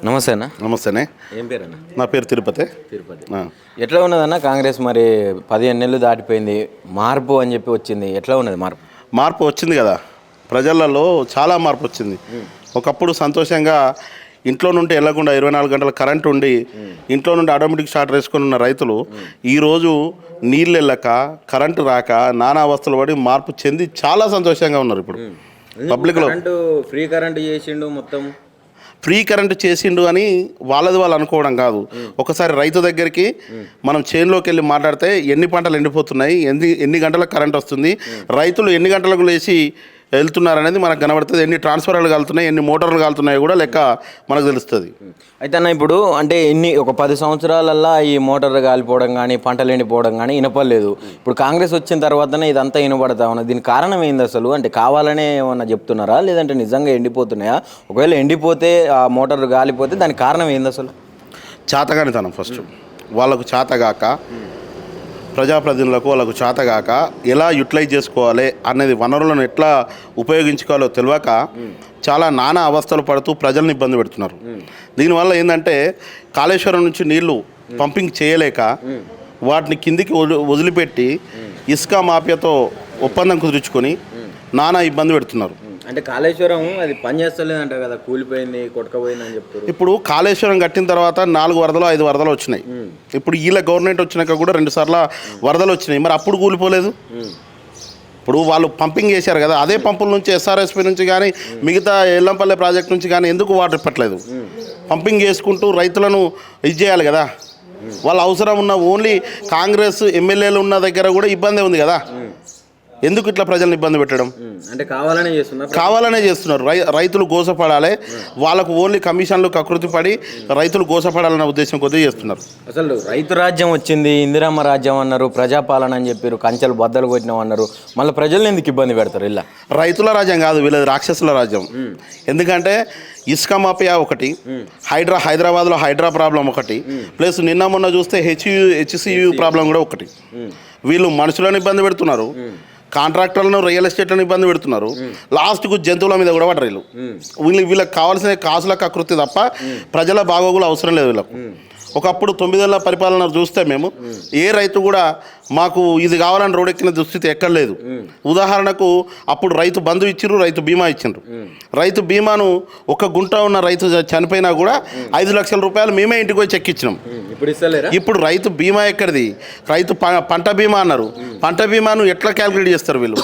నమస్తే అన్న. నమస్తేనే. ఏం పేరు అన్న? నా పేరు తిరుపతి. ఎట్లా ఉన్నదన్న కాంగ్రెస్? మరి 15 నెలలు దాటిపోయింది, మార్పు అని చెప్పి వచ్చింది. ఎట్లా ఉన్నది మార్పు? మార్పు వచ్చింది కదా, ప్రజలలో చాలా మార్పు వచ్చింది. ఒకప్పుడు సంతోషంగా ఇంట్లో నుండి వెళ్ళకుండా 24 గంటల కరెంట్ ఉండి ఇంట్లో నుండి ఆటోమేటిక్ స్టార్ట్ వేసుకొని ఉన్న రైతులు ఈరోజు నీళ్ళు వెళ్ళక, కరెంటు రాక, నానా అవస్థలు పడి మార్పు చెంది చాలా సంతోషంగా ఉన్నారు. ఇప్పుడు పబ్లిక్లో ఫ్రీ కరెంట్ చేసిండు, మొత్తం ఫ్రీ కరెంట్ చేసిండు అని వాళ్ళది వాళ్ళు అనుకోవడం కాదు. ఒకసారి రైతు దగ్గరికి మనం చేనులోకి వెళ్ళి మాట్లాడితే ఎన్ని పంటలు ఎండిపోతున్నాయి, ఎన్ని గంటలకు కరెంట్ వస్తుంది, రైతులు ఎన్ని గంటలకు లేచి వెళ్తున్నారు అనేది మనకు కనబడుతుంది. ఎన్ని ట్రాన్స్ఫర్లు కాలుతున్నాయి, ఎన్ని మోటార్లు కాలుతున్నాయో కూడా లెక్క మనకు తెలుస్తుంది. అయితే అన్న, ఇప్పుడు అంటే ఒక 10 సంవత్సరాలల్లా ఈ మోటార్లు కాలిపోవడం కానీ, పంటలు ఎండిపోవడం కానీ వినపడలేదు. ఇప్పుడు కాంగ్రెస్ వచ్చిన తర్వాతనే ఇదంతా వినపడతా ఉన్నది. దీనికి కారణం ఏంది అసలు? అంటే కావాలనే ఏమన్నా చెప్తున్నారా, లేదంటే నిజంగా ఎండిపోతున్నాయా? ఒకవేళ ఎండిపోతే, ఆ మోటార్లు కాలిపోతే దానికి కారణం ఏంది అసలు? చేతగానితనం. ఫస్ట్ వాళ్ళకు చేతగాక, ప్రజాప్రతినిధులకు వాళ్ళకు చేతగాక ఎలా యూటిలైజ్ చేసుకోవాలి అనేది, వనరులను ఎట్లా ఉపయోగించుకోవాలో తెలియక చాలా నానా అవస్థలు పడుతూ ప్రజల్ని ఇబ్బంది పెడుతున్నారు. దీనివల్ల ఏంటంటే కాళేశ్వరం నుంచి నీళ్లు పంపింగ్ చేయలేక వాటిని కిందికి వదిలిపెట్టి ఇసుక మాఫియాతో ఒప్పందం కుదుర్చుకొని నానా ఇబ్బంది పెడుతున్నారు. అంటే కాళేశ్వరం అది పనిచేస్తలేదంట కదా, కూలిపోయింది, కొట్టుకపోయింది అని చెప్తారు. ఇప్పుడు కాళేశ్వరం కట్టిన తర్వాత 4 వరదలు 5 వరదలు వచ్చినాయి. ఇప్పుడు వీళ్ళ గవర్నమెంట్ వచ్చినాక కూడా 2 సార్లు వరదలు వచ్చినాయి. మరి అప్పుడు కూలిపోలేదు. ఇప్పుడు వాళ్ళు పంపింగ్ చేశారు కదా, అదే పంపుల నుంచి ఎస్ఆర్ఎస్పీ నుంచి కానీ మిగతా ఎల్లంపల్లె ప్రాజెక్ట్ నుంచి కానీ ఎందుకు వాటర్ ఇప్పట్లేదు? పంపింగ్ చేసుకుంటూ రైతులను ఇది చేయాలి కదా. వాళ్ళ అవసరం ఉన్న ఓన్లీ కాంగ్రెస్ ఎమ్మెల్యేలు ఉన్న దగ్గర కూడా ఇబ్బంది ఉంది కదా. ఎందుకు ఇట్లా ప్రజలను ఇబ్బంది పెట్టడం? అంటే కావాలనే చేస్తున్నారు. రైతులు గోసపడాలి, వాళ్ళకు ఓన్లీ కమిషన్లు కకృతి పడి రైతులు గోసపడాలన్న ఉద్దేశం కొద్దిగా చేస్తున్నారు. అసలు రైతు రాజ్యం వచ్చింది, ఇందిరమ్మ రాజ్యం అన్నారు, ప్రజాపాలన అని చెప్పారు, కంచెలు బద్దలు కొట్టినాం అన్నారు. మళ్ళీ ప్రజల్ని ఎందుకు ఇబ్బంది పెడతారు? ఇలా రైతుల రాజ్యం కాదు, వీళ్ళది రాక్షసుల రాజ్యం. ఎందుకంటే ఇసుక మాఫియా ఒకటి, హైదరాబాద్లో హైడ్రా ప్రాబ్లం ఒకటి, ప్లస్ నిన్న మొన్న చూస్తే హెచ్సియు ప్రాబ్లం కూడా ఒకటి. వీళ్ళు మనుషులను ఇబ్బంది పెడుతున్నారు, కాంట్రాక్టర్లను, రియల్ ఎస్టేట్లను ఇబ్బంది పెడుతున్నారు, లాస్ట్కు జంతువుల మీద కూడా పడరు. వీళ్ళకి కావాల్సిన కాసుల కకృతి తప్ప ప్రజల బాగోగులు అవసరం లేదు వీళ్ళకు. ఒకప్పుడు 9 ఏళ్ల పరిపాలన చూస్తే మేము ఏ రైతు కూడా మాకు ఇది కావాలని రోడ్డెక్కిన దుస్థితి ఎక్కడ లేదు. ఉదాహరణకు అప్పుడు రైతు బంధు ఇచ్చిండ్రు, రైతు బీమా ఇచ్చిండ్రు. రైతు బీమాను ఒక గుంట ఉన్న రైతు చనిపోయినా కూడా 5 లక్షల రూపాయలు మేమే ఇంటికి పోయి చెక్ ఇచ్చినాం. ఇప్పుడు రైతు బీమా ఎక్కడిది? రైతు పంట బీమా అన్నారు. పంట బీమాను ఎట్లా క్యాలిక్యులేట్ చేస్తారు వీళ్ళు?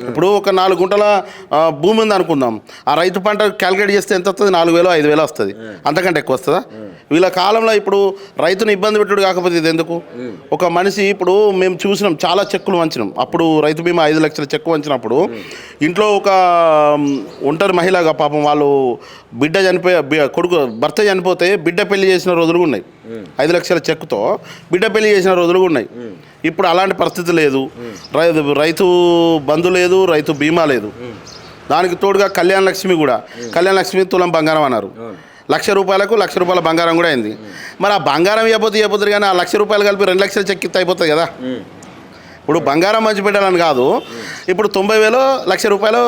ఇప్పుడు ఒక 4 గుంటల భూమి ఉంది అనుకుందాం, ఆ రైతు పంట క్యాలిక్యులేట్ చేస్తే ఎంత వస్తుంది? 4,000 5,000 వస్తుంది. అంతకంటే ఎక్కువ వస్తుందా? వీళ్ళ కాలంలో ఇప్పుడు రైతుని ఇబ్బంది పెట్టుడు కాకపోతే ఇది ఎందుకు? ఒక మనిషి, ఇప్పుడు మేము చూసినాం, చాలా చెక్కులు వంచినాం. అప్పుడు రైతు బీమా 5 లక్షల చెక్కు వంచినప్పుడు ఇంట్లో ఒక ఒంటరి మహిళగా పాపం వాళ్ళు భర్త చనిపోతే బిడ్డ పెళ్లి చేసిన రోజులు ఉన్నాయి. 5 లక్షల చెక్కుతో బిడ్డ పెళ్లి చేసిన రోజులు ఉన్నాయి. ఇప్పుడు అలాంటి పరిస్థితి లేదు. రైతు బంధు లేదు, రైతు బీమా లేదు. దానికి తోడుగా కళ్యాణ లక్ష్మి తులం బంగారం అన్నారు. 1,00,000 రూపాయలకు 1,00,000 రూపాయల బంగారం కూడా అయింది. మరి ఆ బంగారం ఇవ్వబోతుంది కానీ ఆ 1,00,000 రూపాయలు కలిపి 2 లక్షల చెక్ ఇస్తే అయిపోతుంది కదా. ఇప్పుడు బంగారం మంచి పెట్టాలని కాదు, ఇప్పుడు 90,000 1,00,000 రూపాయలు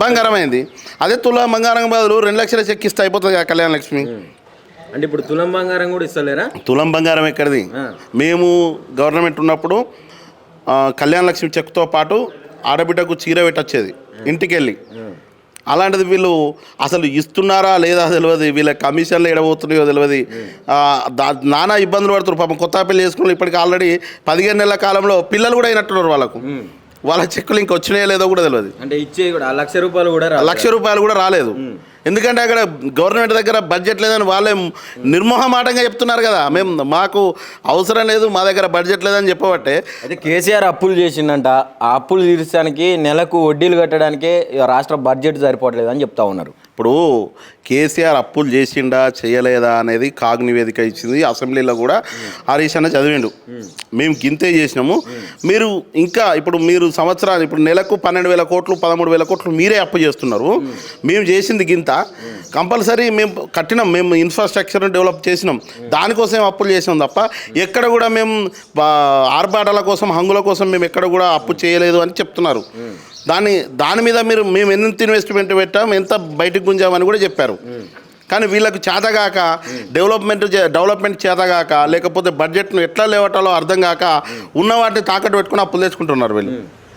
బంగారం అయింది. అదే తులం బంగారం బదులు 2 లక్షల చెక్ ఇస్తే అయిపోతుంది కదా కళ్యాణ లక్ష్మి. అంటే ఇప్పుడు తులం బంగారం కూడా ఇస్తలేరా? తులం బంగారం ఎక్కడిది? మేము గవర్నమెంట్ ఉన్నప్పుడు కళ్యాణ లక్ష్మి చెక్తో పాటు ఆడబిడ్డకు చీర పెట్టొచ్చేది ఇంటికి వెళ్ళి. అలాంటిది వీళ్ళు అసలు ఇస్తున్నారా లేదా తెలియదు, వీళ్ళ కమిషన్లు ఎడబోతున్నాయో తెలియదు. నానా ఇబ్బందులు పడుతున్నారు పాపం. కొత్త పెళ్లి చేసుకున్నారు, ఇప్పటికి ఆల్రెడీ 15 నెలల కాలంలో పిల్లలు కూడా అయినట్టున్నారు వాళ్ళకు. వాళ్ళ చెక్కులు ఇంకా వచ్చినాయో లేదో కూడా తెలియదు. అంటే ఇచ్చే కూడా 1,00,000 రూపాయలు కూడా 1,00,000 రూపాయలు కూడా రాలేదు. ఎందుకంటే అక్కడ గవర్నమెంట్ దగ్గర బడ్జెట్ లేదని వాళ్ళే నిర్మోహమాటంగా చెప్తున్నారు కదా. మాకు అవసరం లేదు, మా దగ్గర బడ్జెట్ లేదని చెప్పబట్టే. అయితే కేసీఆర్ అప్పులు చేసిందంట, ఆ అప్పులు తీర్చడానికి నెలకు వడ్డీలు కట్టడానికే రాష్ట్ర బడ్జెట్ సరిపోవట్లేదు అని చెప్తా ఉన్నారు. ఇప్పుడు కేసీఆర్ అప్పులు చేసిండా చేయలేదా అనేది కాగ్ నివేదిక ఇచ్చింది. అసెంబ్లీలో కూడా హరీష్ అన్న చదివిండు. మేము గింతే చేసినాము, మీరు ఇంకా ఇప్పుడు మీరు సంవత్సరాలు ఇప్పుడు నెలకు 12,000 కోట్లు 13,000 కోట్లు మీరే అప్పు చేస్తున్నారు. మేము చేసింది గింత, కంపల్సరీ మేము కట్టినాం, మేము ఇన్ఫ్రాస్ట్రక్చర్ని డెవలప్ చేసినాం, దానికోసం అప్పులు చేసినాం తప్ప ఎక్కడ కూడా మేము ఆర్భాటాల కోసం హంగుల కోసం మేము ఎక్కడ కూడా అప్పు చేయలేదు అని చెప్తున్నారు. దాని మీద మేము ఎంత ఇన్వెస్ట్మెంట్ పెట్టాం, ఎంత బయటకు గుంజామని కూడా చెప్పారు. కానీ వీళ్ళకు చేతగాక డెవలప్మెంట్ చేతగాక లేకపోతే బడ్జెట్ను ఎట్లా లేవటాలో అర్థం కాక ఉన్న వాటిని తాకట్టు పెట్టుకుని అప్పులు తెచ్చుకుంటున్నారు వీళ్ళు.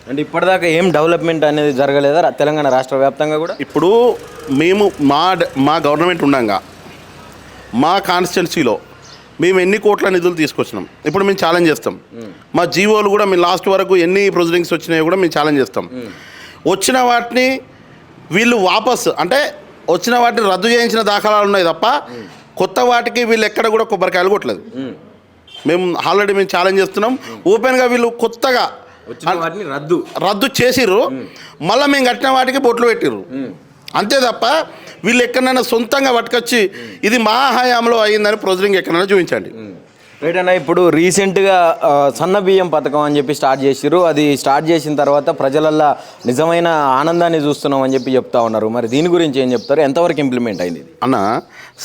అంటే ఇప్పటిదాకా ఏం డెవలప్మెంట్ అనేది జరగలేదా తెలంగాణ రాష్ట్ర వ్యాప్తంగా కూడా? ఇప్పుడు మేము మా గవర్నమెంట్ ఉండగా మా కాన్స్టిట్యున్సీలో మేము ఎన్ని కోట్ల నిధులు తీసుకొచ్చినాం ఇప్పుడు మేము ఛాలెంజ్ చేస్తాం. మా జీవోలు కూడా మేము లాస్ట్ వరకు ఎన్ని ప్రొసీడింగ్స్ వచ్చినాయో కూడా మేము ఛాలెంజ్ చేస్తాం. వచ్చిన వాటిని వీళ్ళు వాపస్ అంటే వచ్చిన వాటిని రద్దు చేయించిన దాఖలాలు ఉన్నాయి తప్ప కొత్త వాటికి వీళ్ళు ఎక్కడ కూడా కొబ్బరికాయలు కొట్టలేదు. మేము ఆల్రెడీ మేము ఛాలెంజ్ చేస్తున్నాం ఓపెన్గా. వీళ్ళు కొత్తగా వాటిని రద్దు చేసిర్రు, మళ్ళీ మేము కట్టిన వాటికి బొట్లు పెట్టిర్రు అంతే తప్ప వీళ్ళు ఎక్కడైనా సొంతంగా పట్టుకొచ్చి ఇది మా హయాంలో అయ్యిందని ప్రొసీడింగ్ ఎక్కడైనా చూపించండి. రైట్ అన్న, ఇప్పుడు రీసెంట్గా సన్న బియ్యం పథకం అని చెప్పి స్టార్ట్ చేసిర్రు. అది స్టార్ట్ చేసిన తర్వాత ప్రజలల్లో నిజమైన ఆనందాన్ని చూస్తున్నాం అని చెప్పి చెప్తా ఉన్నారు. మరి దీని గురించి ఏం చెప్తారు? ఎంతవరకు ఇంప్లిమెంట్ అయింది అన్న?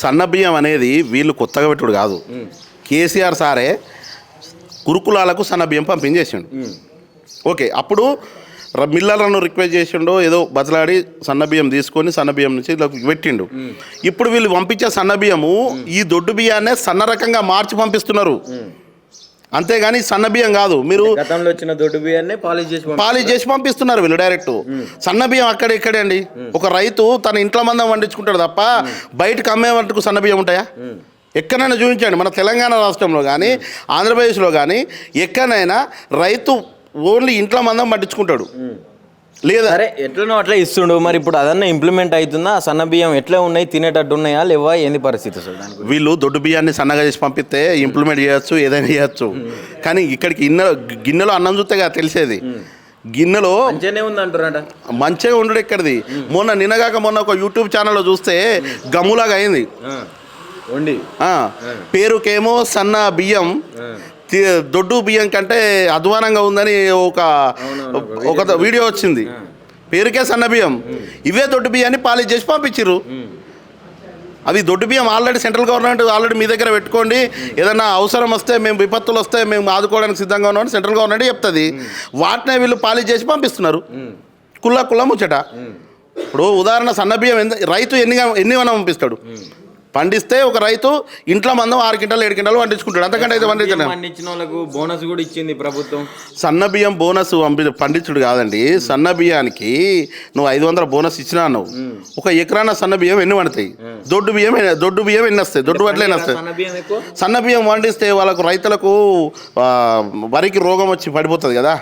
సన్న బియ్యం అనేది వీళ్ళు కొత్తగా పెట్టుడు కాదు. కేసీఆర్ సారే గురుకులాలకు సన్న బియ్యం పంపించేసిండు. ఓకే, అప్పుడు మిల్లర్లను రిక్వెస్ట్ చేసిండో ఏదో బతలాడి సన్నబియ్యం తీసుకొని సన్నబియ్యం నుంచి పెట్టిండు. ఇప్పుడు వీళ్ళు పంపించే సన్నబియ్యము ఈ దొడ్డు బియ్యాన్నే సన్న రకంగా మార్చి పంపిస్తున్నారు, అంతేగాని సన్నబియ్యం కాదు. మీరు గతంలో వచ్చిన దొడ్డు బియ్యాన్ని పాలిష్ చేసి పంపిస్తున్నారు వీళ్ళు డైరెక్ట్. సన్నబియ్యం అక్కడ ఇక్కడే అండి. ఒక రైతు తన ఇంట్లో మందం వండించుకుంటాడు తప్ప బయటకు అమ్మే వరకు సన్నబియ్యం ఉంటాయా? ఎక్కడైనా చూపించండి, మన తెలంగాణ రాష్ట్రంలో కానీ ఆంధ్రప్రదేశ్లో కానీ ఎక్కడైనా రైతు ఓన్లీ ఇంట్లో మందం పట్టించుకుంటాడు లేదా? సరే, ఎట్లనో అట్లా ఇస్తుండు. మరి ఇప్పుడు అదన్నా ఇంప్లిమెంట్ అవుతుందా? సన్న బియ్యం ఎట్లా ఉన్నాయి, తినేటట్టు ఉన్నాయా లేవా, ఏంది పరిస్థితి అసలు? వీళ్ళు దొడ్డు బియ్యాన్ని సన్నగా చేసి పంపిస్తే ఇంప్లిమెంట్ చేయొచ్చు, ఏదైనా చేయొచ్చు. కానీ ఇక్కడికి గిన్నెలో అన్నం చూస్తే తెలిసేది. గిన్నెలో మంచిగానే ఉంది అంటారంట. మంచిగా ఉండడు ఎక్కడిది. మొన్న ఒక యూట్యూబ్ ఛానల్లో చూస్తే గమ్ములాగా అయింది. పేరుకేమో సన్న బియ్యం, దొడ్డు బియ్యం కంటే అధ్వానంగా ఉందని ఒక వీడియో వచ్చింది. పేరుకే సన్న బియ్యం, ఇవే దొడ్డు బియ్యాన్ని పాలిష్ చేసి పంపించారు. అవి దొడ్డు బియ్యం ఆల్రెడీ సెంట్రల్ గవర్నమెంట్ ఆల్రెడీ మీ దగ్గర పెట్టుకోండి, ఏదైనా అవసరం వస్తే మేము విపత్తులు వస్తే మేము ఆదుకోవడానికి సిద్ధంగా ఉన్నామని సెంట్రల్ గవర్నమెంట్ చెప్తుంది. వాటినే వీళ్ళు పాలిష్ చేసి పంపిస్తున్నారు. కుల్ల ముచ్చట. ఇప్పుడు ఉదాహరణ సన్న బియ్యం రైతు ఎన్ని పంపిస్తాడు? పండిస్తే ఒక రైతు ఇంట్లో మందం 6 క్వింటాలు 7 క్వింటాలు పండించుకుంటాడు. అంతకంటే అయితే పండించిన వాళ్ళకు బోనస్ కూడా ఇచ్చింది ప్రభుత్వం. సన్న బియ్యం బోనస్ పండించుడు కాదండి. సన్న బియ్యానికి నువ్వు 500 బోనస్ ఇచ్చినా అన్నావు. ఒక ఎకరాన సన్న బియ్యం ఎన్ని పండుతాయి? దొడ్డు బియ్యం ఎన్ని వస్తాయి? దొడ్డు వడ్లు ఎన్ని వస్తాయి? సన్న బియ్యం పండిస్తే వాళ్ళకు రైతులకు వరికి రోగం వచ్చి పడిపోతుంది కదా.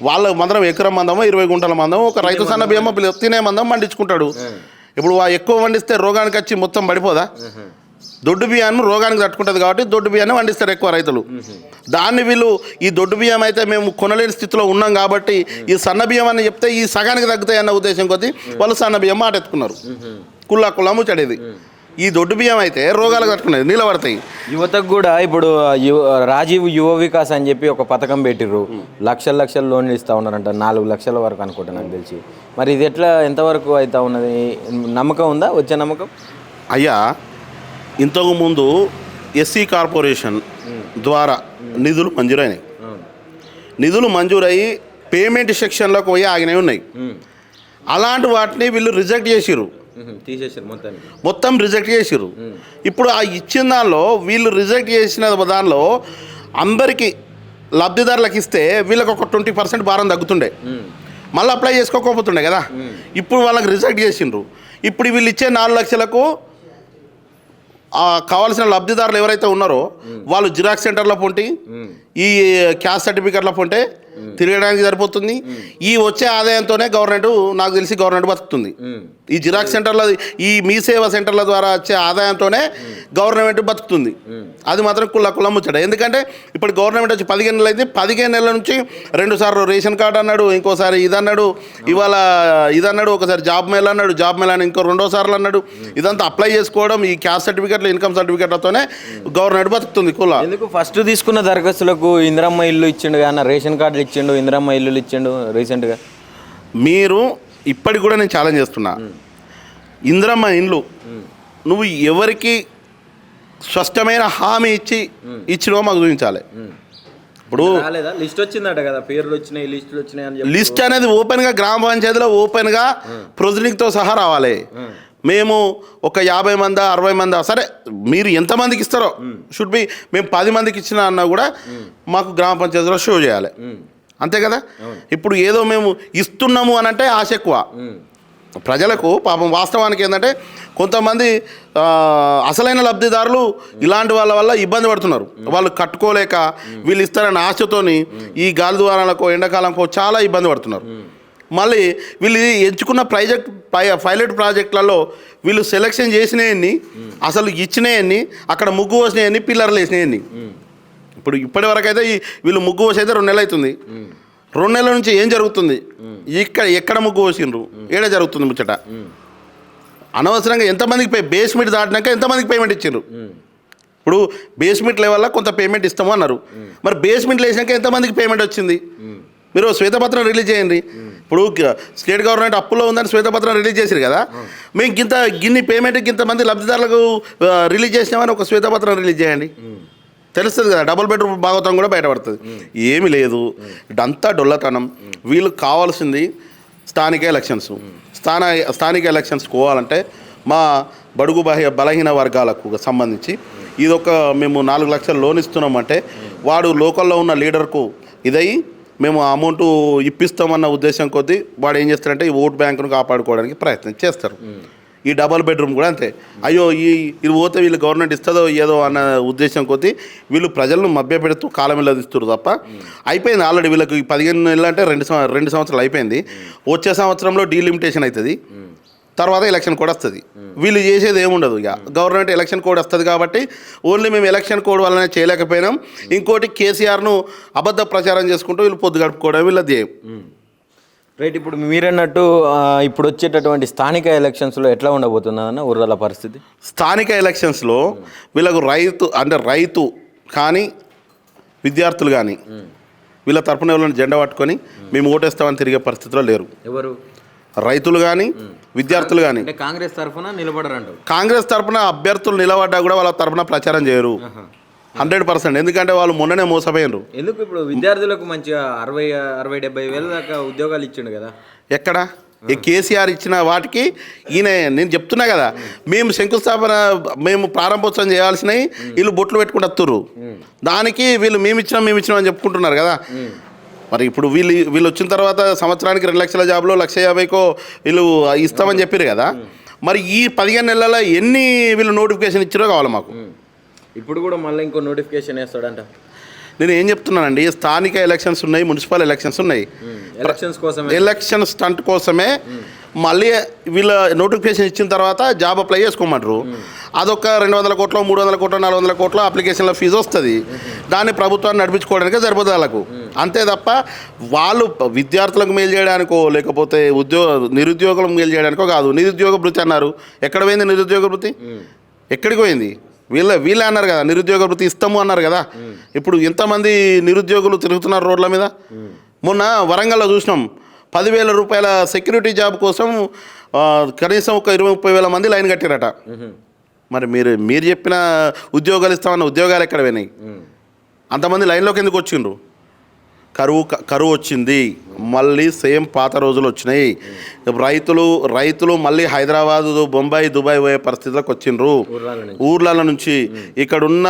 వాళ్ళ మందరం ఎకరం మందమో 20 గుంటల మందం ఒక రైతు సన్న బియ్యం తినే మందం పండించుకుంటాడు. ఇప్పుడు ఎక్కువ వండిస్తే రోగానికి వచ్చి మొత్తం పడిపోదా? దొడ్డు బియ్యాన్ని రోగానికి తట్టుకుంటుంది కాబట్టి దొడ్డు బియ్యాన్ని వండిస్తారు ఎక్కువ రైతులు. దాన్ని వీళ్ళు ఈ దొడ్డు బియ్యం అయితే మేము కొనలేని స్థితిలో ఉన్నాం కాబట్టి ఈ సన్న బియ్యం అని చెప్తే ఈ సగానికి తగ్గుతాయి అన్న ఉద్దేశం కొద్దీ వాళ్ళు సన్న బియ్యం మాట ఎత్తుకున్నారు. కుల్లా ముచ్చడేది. ఈ దొడ్డు బియ్యం అయితే రోగాలు కట్టుకునేది, నిలబడతాయి. యువతకు కూడా ఇప్పుడు రాజీవ్ యువ వికాస్ అని చెప్పి ఒక పథకం పెట్టిర్రు. లక్షల లోన్లు ఇస్తూ ఉన్నారంట, 4 లక్షల వరకు అనుకుంటా నాకు తెలిసి. మరి ఇది ఎట్లా ఎంతవరకు అవుతా ఉన్నది? నమ్మకం ఉందా? వచ్చే నమ్మకం? అయ్యా, ఇంతకుముందు ఎస్సీ కార్పొరేషన్ ద్వారా నిధులు మంజూరైనాయి. నిధులు మంజూరయ్యి పేమెంట్ సెక్షన్లోకి పోయి ఆగినవి ఉన్నాయి. అలాంటి వాటిని వీళ్ళు రిజెక్ట్ చేసిర్రు, మొత్తం రిజెక్ట్ చేసిర్రు. ఇప్పుడు ఆ ఇచ్చిన దానిలో వీళ్ళు రిజెక్ట్ చేసిన దానిలో అందరికీ లబ్ధిదారులకు ఇస్తే వీళ్ళకి ఒక 20% భారం తగ్గుతుండే, మళ్ళీ అప్లై చేసుకోకపోతుండే కదా. ఇప్పుడు వాళ్ళకి రిజెక్ట్ చేసిండ్రు. ఇప్పుడు వీళ్ళు ఇచ్చే 4 లక్షలకు కావాల్సిన లబ్ధిదారులు ఎవరైతే ఉన్నారో వాళ్ళు జిరాక్స్ సెంటర్లో పొంటి ఈ క్యాస్ట్ సర్టిఫికెట్ల పొంటే తిరగడానికి సరిపోతుంది. ఈ వచ్చే ఆదాయంతోనే నాకు తెలిసి గవర్నమెంట్ బతుకుతుంది. ఈ జిరాక్స్ సెంటర్ల ఈ మీ సేవా సెంటర్ల ద్వారా వచ్చే ఆదాయంతోనే గవర్నమెంట్ బతుకుతుంది. అది మాత్రం కుల్ల ముచ్చట. ఎందుకంటే ఇప్పుడు గవర్నమెంట్ వచ్చి 15 నెలలు అయితే 15 నెలల నుంచి 2 సార్లు రేషన్ కార్డు అన్నాడు, ఇంకోసారి ఇదన్నాడు, ఇవాళ ఇదన్నాడు, ఒకసారి జాబ్ మేళ అన్నాడు, జాబ్ మేళ అని ఇంకో 2వ సార్లు అన్నాడు. ఇదంతా అప్లై చేసుకోవడం ఈ క్యాస్ట్ సర్టిఫికెట్లు ఇన్కమ్ సర్టిఫికెట్లతోనే గవర్నమెంట్ బతుకుతుంది. ఎందుకు ఫస్ట్ తీసుకున్న దరఖాస్తులకు ఇందిరమ్మ ఇల్లు ఇచ్చిండు కానీ రేషన్ కార్డులు ఇచ్చిండు, ఇందిరమ్మ ఇల్లు ఇచ్చిండు రీసెంట్గా. మీరు ఇప్పటికి కూడా నేను ఛాలెంజ్ చేస్తున్నా, ఇందిరమ్మ ఇండ్లు నువ్వు ఎవరికి స్పష్టమైన హామీ ఇచ్చినో మాకు చూపించాలి. ఇప్పుడు లిస్ట్ వచ్చిందట కదా, పేర్లు వచ్చినాయి, లిస్ట్ అనేది ఓపెన్గా గ్రామ పంచాయతీలో ఓపెన్గా ప్రొసీడింగ్తో సహా రావాలి. మేము ఒక 50 మంది 60 మంది సరే మీరు ఎంతమందికి ఇస్తారో షుడ్ బి మేము 10 మందికి ఇచ్చినా అన్నా కూడా మాకు గ్రామ పంచాయతీలో షో చేయాలి, అంతే కదా. ఇప్పుడు ఏదో మేము ఇస్తున్నాము అని అంటే ఆశ ఎక్కువ ప్రజలకు. పాపం వాస్తవానికి ఏంటంటే కొంతమంది అసలైన లబ్ధిదారులు ఇలాంటి వాళ్ళ వల్ల ఇబ్బంది పడుతున్నారు. వాళ్ళు కట్టుకోలేక వీళ్ళు ఇస్తారన్న ఆశతోని ఈ గాలి ద్వారాలకో ఎండాకాలంకో చాలా ఇబ్బంది పడుతున్నారు. మళ్ళీ వీళ్ళు ఎంచుకున్న పైలట్ ప్రాజెక్టులలో వీళ్ళు సెలెక్షన్ చేసినాయన్ని అసలు ఇచ్చినాయన్ని అక్కడ ముగ్గు పోసినాయన్ని పిల్లర్లు వేసినాయన్ని. ఇప్పుడు ఇప్పటి వరకు అయితే వీళ్ళు ముగ్గు పోసి అయితే 2 నెలలు అవుతుంది. 2 నెలల నుంచి ఏం జరుగుతుంది? ఎక్కడ ముగ్గు పోసిండ్రు, ఏడ జరుగుతుంది ముచ్చట. అనవసరంగా ఎంతమందికి బేస్మెంట్ దాటినాక ఎంతమందికి పేమెంట్ ఇచ్చిండ్రు. ఇప్పుడు బేస్మెంట్ లెవెల్లో కొంత పేమెంట్ ఇస్తాము అన్నారు, మరి బేస్మెంట్ వేసినాక ఎంతమందికి పేమెంట్ వచ్చింది? మీరు శ్వేతపత్రం రిలీజ్ చేయండి. ఇప్పుడు స్టేట్ గవర్నమెంట్ అప్పులో ఉందని శ్వేతపత్రం రిలీజ్ చేశారు కదా, మేము గిన్ని పేమెంట్కి ఇంతమంది లబ్ధిదారులకు రిలీజ్ చేసినామని ఒక శ్వేతపత్రం రిలీజ్ చేయండి, తెలుస్తుంది కదా. డబుల్ బెడ్రూమ్ భాగవతం కూడా బయటపడుతుంది. ఏమీ లేదు, ఇదంతా డొల్లతనం. వీళ్ళకి కావాల్సింది స్థానిక ఎలక్షన్స్. స్థానిక ఎలక్షన్స్ పోవాలంటే మా బడుగు బలహీన వర్గాలకు సంబంధించి ఇదొక మేము 4 లక్షలు లోన్ ఇస్తున్నామంటే వాడు లోకల్లో ఉన్న లీడర్కు ఇదై మేము అమౌంట్ ఇప్పిస్తామన్న ఉద్దేశం కొద్దీ వాడు ఏం చేస్తాడంటే ఈ ఓట్ బ్యాంకును కాపాడుకోవడానికి ప్రయత్నం చేస్తారు. ఈ డబల్ బెడ్రూమ్ కూడా అంతే. అయ్యో ఇది పోతే వీళ్ళు గవర్నమెంట్ ఇస్తుందో ఏదో అన్న ఉద్దేశం కొద్దీ వీళ్ళు ప్రజలను మభ్యపెడుతూ కాలం వెళ్ళదిస్తారు తప్ప అయిపోయింది. ఆల్రెడీ వీళ్ళకి 15 నెలలు అంటే 2 సంవత్సరాలు అయిపోయింది. వచ్చే సంవత్సరంలో డీలిమిటేషన్ అవుతుంది, తర్వాత ఎలక్షన్ కోడ్ వస్తుంది. వీళ్ళు చేసేది ఏముండదు. ఇక గవర్నమెంట్ ఎలక్షన్ కోడ్ వస్తుంది కాబట్టి ఓన్లీ మేము ఎలక్షన్ కోడ్ వల్లనే చేయలేకపోయినాం. ఇంకోటి కేసీఆర్ను అబద్ధ ప్రచారం చేసుకుంటూ వీళ్ళు పొద్దు గడుపుకోవడం వీళ్ళ ధ్యేయం. రైట్. ఇప్పుడు మీరన్నట్టు ఇప్పుడు వచ్చేటటువంటి స్థానిక ఎలక్షన్స్లో ఎట్లా ఉండబోతున్నదన్న ఊర్ల పరిస్థితి? స్థానిక ఎలక్షన్స్లో వీళ్ళకు రైతు కానీ విద్యార్థులు కానీ వీళ్ళ తరపున ఎవరైనా జెండా పట్టుకొని మేము ఓటేస్తామని తిరిగే పరిస్థితిలో లేరు. ఎవరు? రైతులు కానీ విద్యార్థులు కానీ. కాంగ్రెస్ తరఫున నిలబడరంట. కాంగ్రెస్ తరఫున అభ్యర్థులు నిలబడ్డా కూడా వాళ్ళ తరపున ప్రచారం చేయరు 100%. ఎందుకంటే వాళ్ళు మొన్ననే మోసపోయినారు. ఎందుకు? ఇప్పుడు విద్యార్థులకు మంచిగా 60-70 వేల దాకా ఉద్యోగాలు ఇచ్చిండు కదా. ఎక్కడ? ఈ కేసీఆర్ ఇచ్చిన వాటికి ఈయన నేను చెప్తున్నా కదా, మేము శంకుస్థాపన మేము ప్రారంభోత్సవం చేయాల్సినవి వీళ్ళు బొట్లు పెట్టుకుంటూ వస్తుర్రు. దానికి వీళ్ళు మేము ఇచ్చినాం అని చెప్పుకుంటున్నారు కదా. మరి ఇప్పుడు వీళ్ళు వచ్చిన తర్వాత సంవత్సరానికి 2 లక్షల జాబ్లో 1,50,000కో వీళ్ళు ఇస్తామని చెప్పారు కదా. మరి ఈ 15 నెలల్లో ఎన్ని వీళ్ళు నోటిఫికేషన్ ఇచ్చారో కావాలి మాకు. ఇప్పుడు కూడా మళ్ళీ ఇంకో నోటిఫికేషన్ వేస్తాడంట. నేను ఏం చెప్తున్నానండి, స్థానిక ఎలక్షన్స్ ఉన్నాయి, మున్సిపల్ ఎలక్షన్స్ ఉన్నాయి. ఎలక్షన్ స్టంట్ కోసమే మళ్ళీ వీళ్ళ నోటిఫికేషన్ ఇచ్చిన తర్వాత జాబ్ అప్లై చేసుకోమంటారు. అదొక 200 కోట్లు 300 కోట్లు 400 కోట్ల అప్లికేషన్ల ఫీజు వస్తుంది. దాన్ని ప్రభుత్వాన్ని నడిపించుకోవడానికే సరిపోతుంది వాళ్ళకు, అంతే తప్ప వాళ్ళు విద్యార్థులకు మేలు చేయడానికో లేకపోతే నిరుద్యోగులకు మేలు చేయడానికో కాదు. నిరుద్యోగ భృతి అన్నారు, ఎక్కడ పోయింది నిరుద్యోగ భృతి? ఎక్కడికి పోయింది? వీళ్ళే అన్నారు కదా నిరుద్యోగ భృతి ఇస్తాము అన్నారు కదా. ఇప్పుడు ఎంతమంది నిరుద్యోగులు తిరుగుతున్నారు రోడ్ల మీద. మొన్న వరంగల్లో చూసినాం, 10,000 రూపాయల సెక్యూరిటీ జాబ్ కోసం కనీసం ఒక 20-30 వేల మంది లైన్ కట్టారట. మరి మీరు చెప్పిన ఉద్యోగాలు ఇస్తామన్న ఉద్యోగాలు ఎక్కడ పోయినాయి? అంతమంది లైన్లోకి ఎందుకు వచ్చిండ్రు? కరువు వచ్చింది, మళ్ళీ సేమ్ పాత రోజులు వచ్చినాయి. రైతులు మళ్ళీ హైదరాబాదు, బొంబాయి, దుబాయ్ పోయే పరిస్థితిలోకి వచ్చిండ్రు ఊర్ల నుంచి. ఇక్కడున్న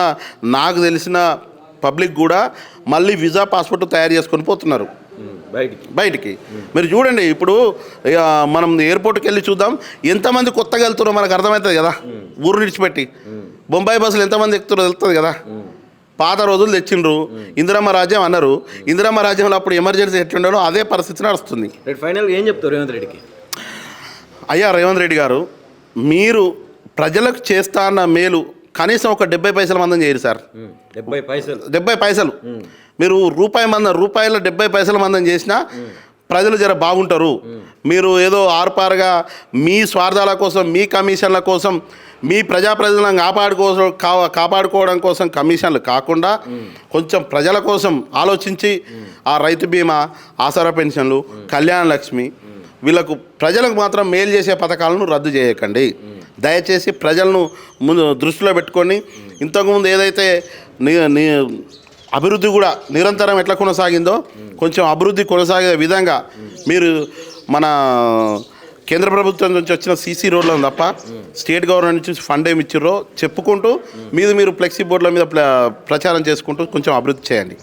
నాకు తెలిసిన పబ్లిక్ కూడా మళ్ళీ వీసా పాస్పోర్ట్ తయారు చేసుకొని పోతున్నారు బయటికి. మీరు చూడండి, ఇప్పుడు మనం ఎయిర్పోర్ట్కి వెళ్ళి చూద్దాం, ఎంతమంది కొత్తగా వెళ్తున్నారో మనకు అర్థమవుతుంది కదా. ఊరు విడిచిపెట్టి బొంబాయి బస్సులు ఎంతమంది ఎక్కుతారో తెలుస్తుంది కదా. పాత రోజులు తెచ్చిండ్రు, ఇందిరమ్మ రాజ్యం అన్నారు. ఇందిరమ్మ రాజ్యంలో అప్పుడు ఎమర్జెన్సీ ఎట్లుండో అదే పరిస్థితి నడుస్తుంది. ఫైనల్ ఏం చెప్తారు రేవంత్ రెడ్డికి? అయ్యా రేవంత్ రెడ్డి గారు, మీరు ప్రజలకు చేస్తా అన్న మేలు కనీసం ఒక 70 పైసల మందం చేయరు సార్. 70 పైసలు మీరు రూపాయల 70 పైసల మందం చేసినా ప్రజలు జర బాగుంటారు. మీరు ఏదో ఆర్పారుగా మీ స్వార్థాల కోసం, మీ కమిషన్ల కోసం, మీ ప్రజలను కాపాడుకోవడం కోసం కమిషన్లు కాకుండా కొంచెం ప్రజల కోసం ఆలోచించి ఆ రైతు బీమా, ఆసరా పెన్షన్లు, కళ్యాణ లక్ష్మి వీళ్ళకు ప్రజలకు మాత్రం మేలు చేసే పథకాలను రద్దు చేయకండి. దయచేసి ప్రజలను దృష్టిలో పెట్టుకొని ఇంతకుముందు ఏదైతే అభివృద్ధి కూడా నిరంతరం ఎట్లా కొనసాగిందో కొంచెం అభివృద్ధి కొనసాగే విధంగా మీరు మన కేంద్ర ప్రభుత్వం నుంచి వచ్చిన సీసీ రోడ్లను తప్ప స్టేట్ గవర్నమెంట్ నుంచి ఫండ్ ఏమి ఇచ్చిర్రో చెప్పుకుంటూ మీరు ఫ్లెక్సీ బోర్డుల మీద ప్రచారం చేసుకుంటూ కొంచెం అభివృద్ధి చేయండి.